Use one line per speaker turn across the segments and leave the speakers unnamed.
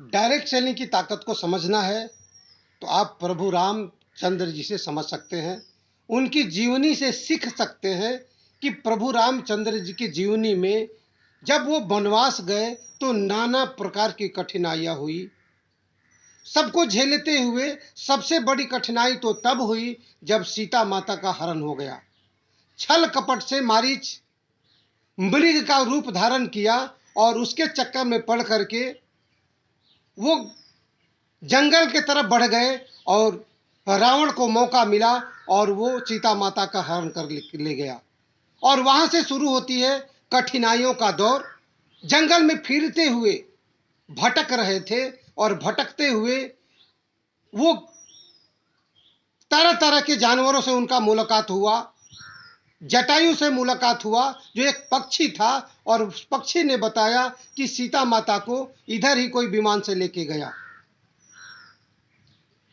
Direct selling की ताकत को समझना है तो आप प्रभु रामचंद्र जी से समझ सकते हैं। उनकी जीवनी से सीख सकते हैं कि प्रभु रामचंद्र जी की जीवनी में जब वो वनवास गए तो नाना प्रकार की कठिनाइयां हुई। सबको झेलते हुए सबसे बड़ी कठिनाई तो तब हुई जब सीता माता का हरण हो गया। छल कपट से मारीच मृग का रूप धारण किया और उसके चक्कर में पड़ करके वो जंगल की तरफ बढ़ गए और रावण को मौका मिला और वो सीता माता का हरण कर ले गया। और वहां से शुरू होती है कठिनाइयों का दौर। जंगल में फिरते हुए भटक रहे थे और भटकते हुए वो तरह तरह के जानवरों से उनका मुलाकात हुआ। जटायु से मुलाकात हुआ जो एक पक्षी था और उस पक्षी ने बताया कि सीता माता को इधर ही कोई विमान से लेके गया।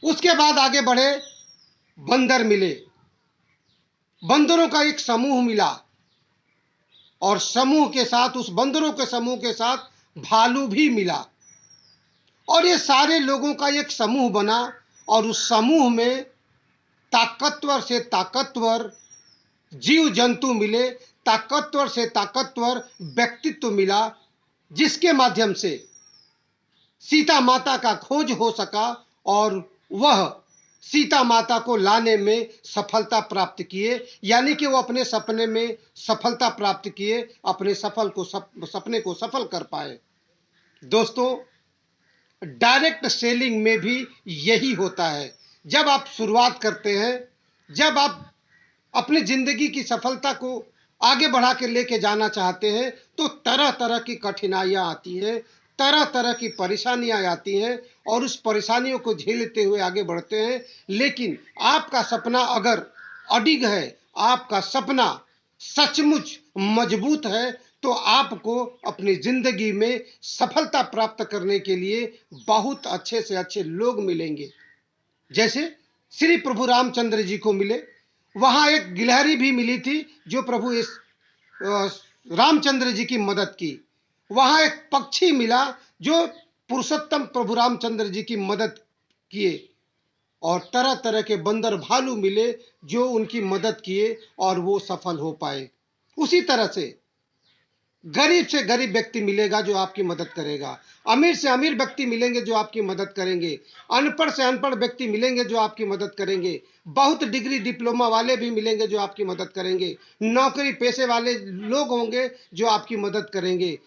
उसके बाद आगे बढ़े, बंदर मिले, बंदरों का एक समूह मिला और समूह के साथ उस बंदरों के समूह के साथ भालू भी मिला और ये सारे लोगों का एक समूह बना और उस समूह में ताकतवर से ताकतवर जीव जंतु मिले, ताकतवर से ताकतवर व्यक्तित्व मिला जिसके माध्यम से सीता माता का खोज हो सका और वह सीता माता को लाने में सफलता प्राप्त किए। यानी कि वो अपने सपने में सफलता प्राप्त किए, अपने सपने को सफल कर पाए। दोस्तों, डायरेक्ट सेलिंग में भी यही होता है। जब आप शुरुआत करते हैं, जब आप अपनी जिंदगी की सफलता को आगे बढ़ा के लेके जाना चाहते हैं तो तरह तरह की कठिनाइयां आती हैं, तरह तरह की परेशानियां आती हैं और उस परेशानियों को झेलते हुए आगे बढ़ते हैं। लेकिन आपका सपना अगर अडिग है, आपका सपना सचमुच मजबूत है तो आपको अपनी जिंदगी में सफलता प्राप्त करने के लिए बहुत अच्छे से अच्छे लोग मिलेंगे। जैसे श्री प्रभु रामचंद्र जी को मिले, वहां एक गिलहरी भी मिली थी जो प्रभु इस रामचंद्र जी की मदद की। वहां एक पक्षी मिला जो पुरुषोत्तम प्रभु रामचंद्र जी की मदद किए और तरह तरह के बंदर भालू मिले जो उनकी मदद किए और वो सफल हो पाए। उसी तरह से गरीब से गरीब व्यक्ति मिलेगा जो आपकी मदद करेगा, अमीर से अमीर व्यक्ति मिलेंगे जो आपकी मदद करेंगे, अनपढ़ से अनपढ़ व्यक्ति मिलेंगे जो आपकी मदद करेंगे, बहुत डिग्री डिप्लोमा वाले भी मिलेंगे जो आपकी मदद करेंगे, नौकरी पेशे वाले लोग होंगे जो आपकी मदद करेंगे,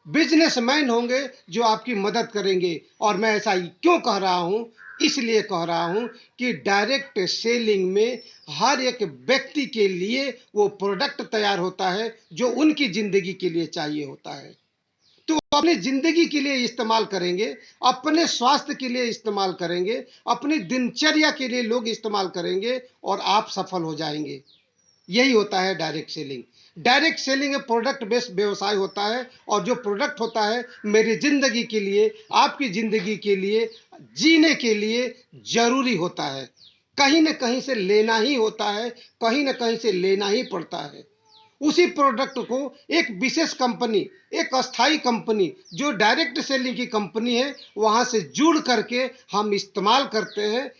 बिजनेसमैन होंगे जो आपकी मदद करेंगे। और मैं ऐसा क्यों कह रहा हूं? इसलिए कह रहा हूं कि डायरेक्ट सेलिंग में हर एक व्यक्ति के लिए वो प्रोडक्ट तैयार होता है जो उनकी जिंदगी के लिए चाहिए होता है। तो अपनी जिंदगी के लिए इस्तेमाल करेंगे, अपने स्वास्थ्य के लिए इस्तेमाल करेंगे, अपनी दिनचर्या के लिए लोग इस्तेमाल करेंगे और आप सफल हो जाएंगे। यही होता है डायरेक्ट सेलिंग। डायरेक्ट सेलिंग एक प्रोडक्ट बेस्ड व्यवसाय होता है और जो प्रोडक्ट होता है मेरी जिंदगी के लिए, आपकी जिंदगी के लिए, जीने के लिए जरूरी होता है। कहीं ना कहीं से लेना ही होता है, कहीं ना कहीं से लेना ही पड़ता है। उसी प्रोडक्ट को एक विशेष कंपनी, एक अस्थाई कंपनी जो डायरेक्ट सेलिंग की कंपनी है, वहां से जुड़ करके हम इस्तेमाल करते हैं।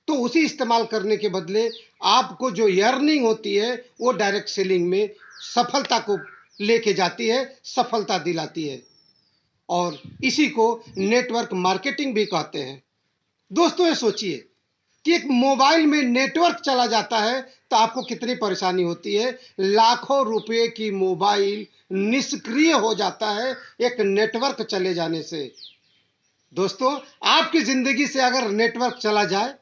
तो उसी इस्तेमाल करने के बदले आपको जो अर्निंग होती है वो डायरेक्ट सेलिंग में सफलता को लेके जाती है, सफलता दिलाती है और इसी को नेटवर्क मार्केटिंग भी कहते हैं। दोस्तों, ये सोचिए कि एक मोबाइल में नेटवर्क चला जाता है तो आपको कितनी परेशानी होती है। लाखों रुपए की मोबाइल निष्क्रिय हो जाता है एक नेटवर्क चले जाने से। दोस्तों, आपकी जिंदगी से अगर नेटवर्क चला जाए,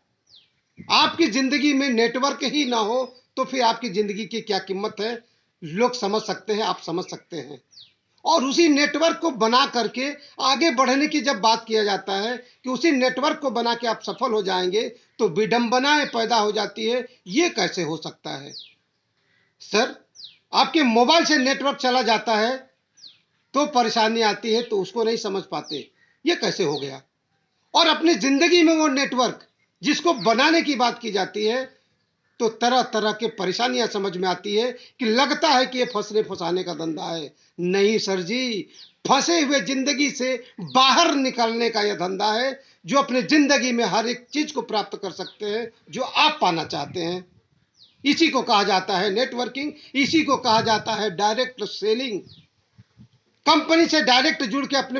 आपकी जिंदगी में नेटवर्क ही ना हो तो फिर आपकी जिंदगी की क्या कीमत है, लोग समझ सकते हैं, आप समझ सकते हैं। और उसी नेटवर्क को बना करके आगे बढ़ने की जब बात किया जाता है कि उसी नेटवर्क को बना के आप सफल हो जाएंगे तो विडंबनाएं पैदा हो जाती है। ये कैसे हो सकता है सर? आपके मोबाइल से नेटवर्क चला जाता है तो परेशानी आती है तो उसको नहीं समझ पाते, ये कैसे हो गया। और अपनी जिंदगी में वो नेटवर्क जिसको बनाने की बात की जाती है तो तरह तरह के परेशानियां समझ में आती है कि लगता है कि ये फंसने फंसाने का धंधा है। नहीं सर जी, फंसे हुए जिंदगी से बाहर निकलने का यह धंधा है, जो अपने जिंदगी में हर एक चीज को प्राप्त कर सकते हैं जो आप पाना चाहते हैं। इसी को कहा जाता है नेटवर्किंग, इसी को कहा जाता है डायरेक्ट सेलिंग। कंपनी से डायरेक्ट जुड़ के अपने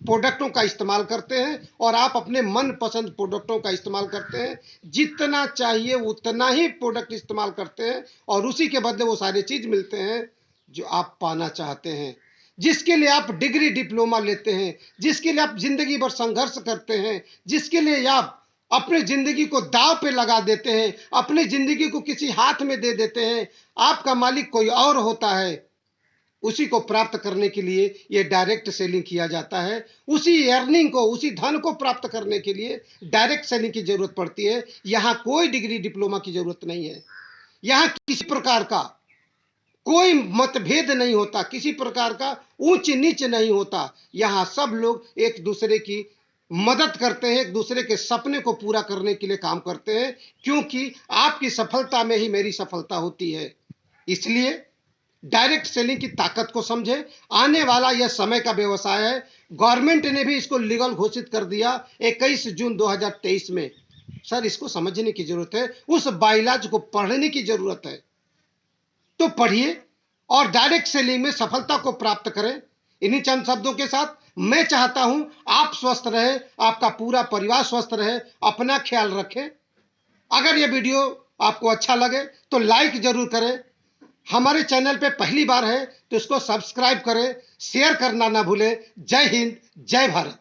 प्रोडक्टों का इस्तेमाल करते हैं और आप अपने मनपसंद प्रोडक्टों का इस्तेमाल करते हैं। जितना चाहिए उतना ही प्रोडक्ट इस्तेमाल करते हैं और उसी के बदले वो सारी चीज मिलते हैं जो आप पाना चाहते हैं, जिसके लिए आप डिग्री डिप्लोमा लेते हैं, जिसके लिए आप जिंदगी भर संघर्ष करते हैं, जिसके लिए आप अपने जिंदगी को दांव पे लगा देते हैं, अपनी जिंदगी को किसी हाथ में दे देते हैं। आपका मालिक कोई और होता है, उसी को प्राप्त करने के लिए यह डायरेक्ट सेलिंग किया जाता है। उसी अर्निंग को, उसी धन को प्राप्त करने के लिए डायरेक्ट सेलिंग की जरूरत पड़ती है। यहां कोई डिग्री डिप्लोमा की जरूरत नहीं है। यहां किसी प्रकार का कोई मतभेद नहीं होता, किसी प्रकार का ऊंच नीच नहीं होता। यहां सब लोग एक दूसरे की मदद करते हैं, एक दूसरे के सपने को पूरा करने के लिए काम करते हैं, क्योंकि आपकी सफलता में ही मेरी सफलता होती है। इसलिए डायरेक्ट सेलिंग की ताकत को समझे। आने वाला यह समय का व्यवसाय है। गवर्नमेंट ने भी इसको लीगल घोषित कर दिया 21 जून 2023 में। सर, इसको समझने की जरूरत है, उस बाइलाज को पढ़ने की जरूरत है। तो पढ़िए और डायरेक्ट सेलिंग में सफलता को प्राप्त करें। इन्हीं चंद शब्दों के साथ मैं चाहता हूं आप स्वस्थ रहे, आपका पूरा परिवार स्वस्थ रहे, अपना ख्याल रखें। अगर यह वीडियो आपको अच्छा लगे तो लाइक जरूर करें। हमारे चैनल पे पहली बार है तो इसको सब्सक्राइब करें, शेयर करना ना भूलें। जय हिंद, जय भारत।